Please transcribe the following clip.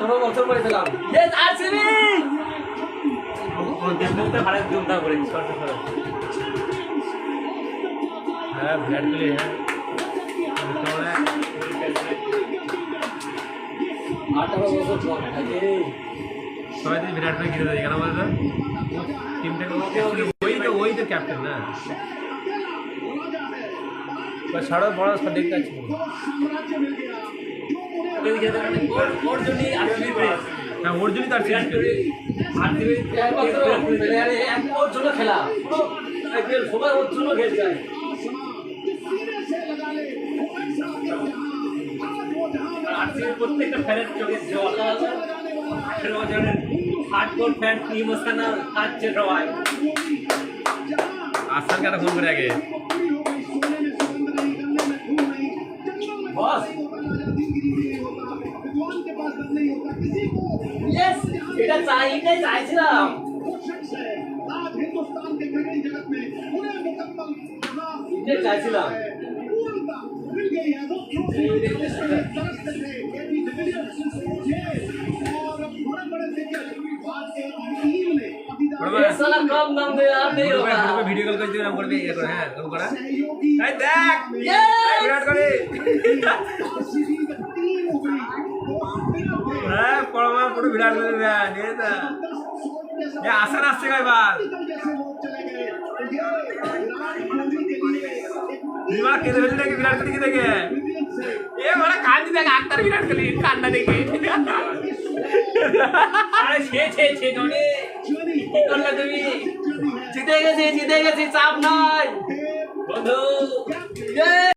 18 বছর পরে পেলাম। Yes RCB. মুখটা ভালো জমতা করে হ্যাঁ বিরাট কোহলি হ্যাঁ 18 বছর পর সবাই তো বিরাট কোহলি কিনে দেয় কেন বলতো টিমটাকে ওই তো ক্যাপ্টেন না बस ছাড়ো বড় সব দেখতে আছে ওর জন্য আরসিবি হ্যাঁ ওর জন্যই তার আরসিবি প্লেয়ারে ওর জন্য খেলা পুরো আইপিএল সবাই ওর জন্য খেলছে আরসিবি প্রত্যেকটা ফ্যানের চোখে জল 18 বছরের হার্ডকোর ফ্যান ইমোশনাল কাচ্ছে সবাই আসান কেন ফোন করে আগে বস यस এটা এটাই চাইছিলাম এটাই চাইছিলাম साला कम नाम दे यार नहीं होगा वीडियो कॉल करते नाम करबे ये कर हां कम करा এই দেখ বিরাট কোহলি হ্যাঁ পড়মা পুরো বিরাট কোহলি রে নেতা এ আসান আসছে কয়বার নিমা কে দেবে নাকি বিরাট কোহলি কে দেখে এ বড় কান্দি দেখ আক্তার বিরাট কোহলি কান্না দেখে আরে ছে জনি কি করলা তুমি জিতে গেছি চাপ নাই বন্ধু